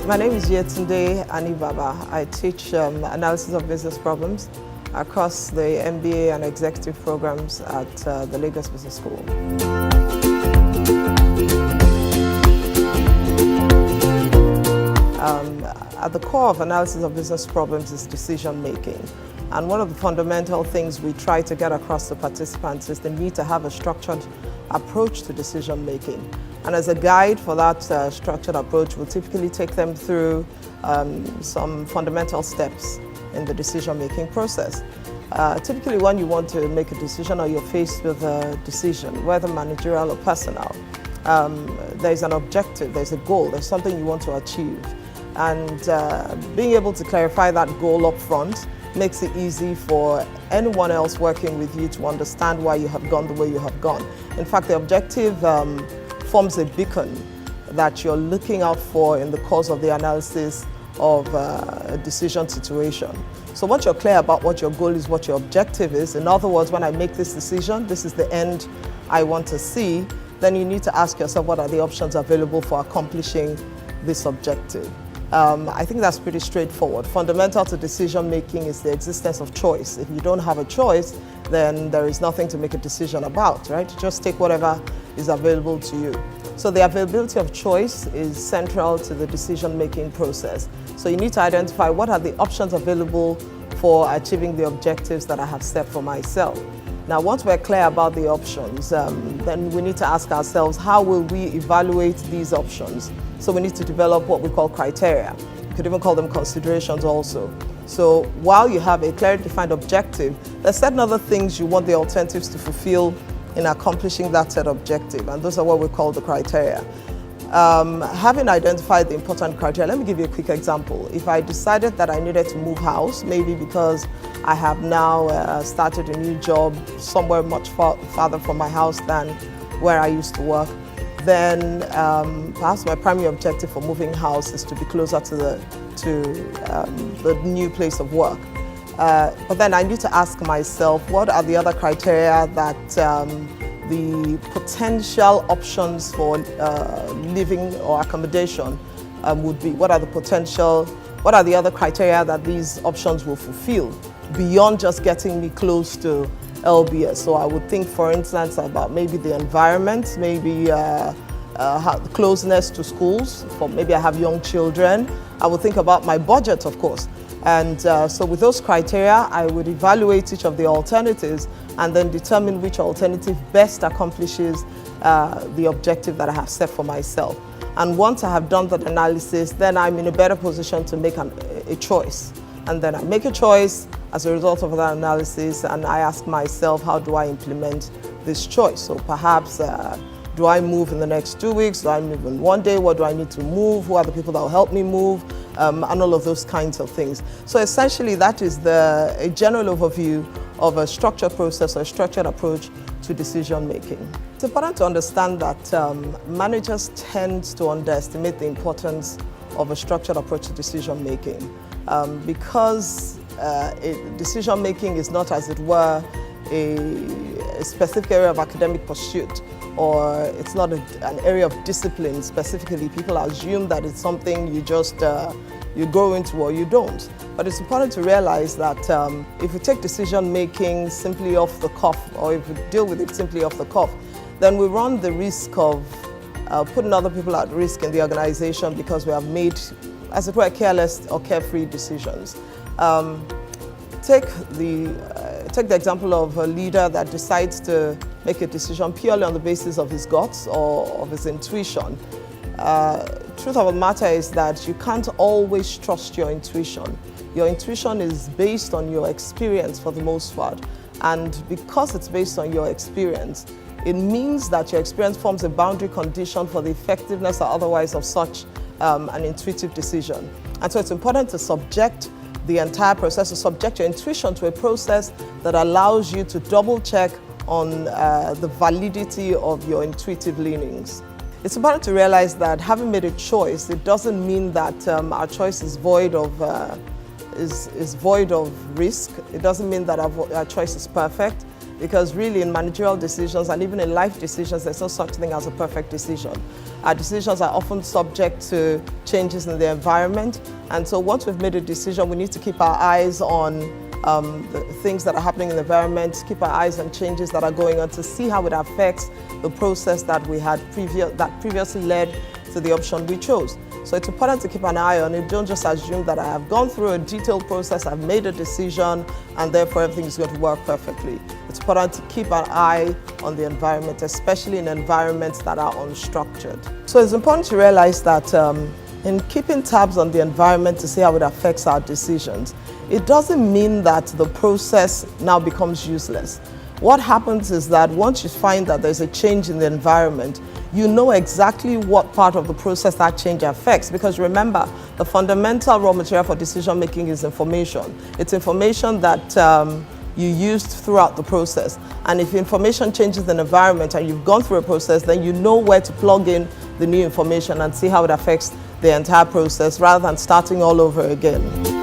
My name is Yetunde Anibaba. I teach analysis of business problems across the MBA and executive programs at the Lagos Business School. At the core of analysis of business problems is decision making. And one of the fundamental things we try to get across to participants is the need to have a structured approach to decision making. And as a guide for that structured approach, we'll typically take them through some fundamental steps in the decision-making process. Typically, when you want to make a decision or you're faced with a decision, whether managerial or personal, there's an objective, there's a goal, there's something you want to achieve. And being able to clarify that goal up front makes it easy for anyone else working with you to understand why you have gone the way you have gone. In fact, the objective forms a beacon that you're looking out for in the course of the analysis of a decision situation. So once you're clear about what your goal is, what your objective is, in other words, when I make this decision, this is the end I want to see, then you need to ask yourself what are the options available for accomplishing this objective. I think that's pretty straightforward. Fundamental to decision making is the existence of choice. If you don't have a choice, then there is nothing to make a decision about, right? Just take whatever is available to you. So the availability of choice is central to the decision-making process. So you need to identify what are the options available for achieving the objectives that I have set for myself. Now, once we're clear about the options, then we need to ask ourselves, how will we evaluate these options? So we need to develop what we call criteria. You could even call them considerations also. So while you have a clearly defined objective, there's certain other things you want the alternatives to fulfill in accomplishing that set objective, and those are what we call the criteria. Having identified the important criteria, let me give you a quick example. If I decided that I needed to move house, maybe because I have now started a new job somewhere much farther from my house than where I used to work, then perhaps my primary objective for moving house is to be closer to the new place of work. But then I need to ask myself, what are the other criteria that the potential options for living or accommodation would be? What are the other criteria that these options will fulfill beyond just getting me close to LBS? So I would think, for instance, about maybe the environment, maybe the closeness to schools, for maybe I have young children. I would think about my budget, of course. And so with those criteria, I would evaluate each of the alternatives and then determine which alternative best accomplishes the objective that I have set for myself. And once I have done that analysis, then I'm in a better position to make a choice. And then I make a choice as a result of that analysis, and I ask myself, how do I implement this choice? So perhaps, do I move in the next 2 weeks? Do I move in 1 day? What do I need to move? Who are the people that will help me move? And all of those kinds of things. So essentially, that is a general overview of a structured process or a structured approach to decision making. It's important to understand that managers tend to underestimate the importance of a structured approach to decision making because decision making is not, as it were, a specific area of academic pursuit, or it's not an area of discipline specifically. People assume that it's something you just you go into or you don't. But it's important to realize that if we take decision making simply off the cuff, or if we deal with it simply off the cuff, then we run the risk of putting other people at risk in the organization because we have made, as it were, careless or carefree decisions. Take the example of a leader that decides to make a decision purely on the basis of his guts or of his intuition. Truth of the matter is that you can't always trust your intuition. Your intuition is based on your experience for the most part. And because it's based on your experience, it means that your experience forms a boundary condition for the effectiveness or otherwise of such an intuitive decision. And so it's important to subject the entire process, to subject your intuition to a process that allows you to double check on the validity of your intuitive leanings. It's important to realize that having made a choice, it doesn't mean that our choice is void of risk. It doesn't mean that our choice is perfect. because really in managerial decisions and even in life decisions, there's no such thing as a perfect decision. Our decisions are often subject to changes in the environment, and so once we've made a decision, we need to keep our eyes on the things that are happening in the environment, keep our eyes on changes that are going on to see how it affects the process that we had previously led to the option we chose. So it's important to keep an eye on it. Don't just assume that I have gone through a detailed process, I've made a decision, and therefore everything is going to work perfectly. It's important to keep an eye on the environment, especially in environments that are unstructured. So it's important to realize that in keeping tabs on the environment to see how it affects our decisions, it doesn't mean that the process now becomes useless. What happens is that once you find that there's a change in the environment, you know exactly what part of the process that change affects, because remember, the fundamental raw material for decision making is information. It's information that you used throughout the process. And if information changes the environment and you've gone through a process, then you know where to plug in the new information and see how it affects the entire process rather than starting all over again.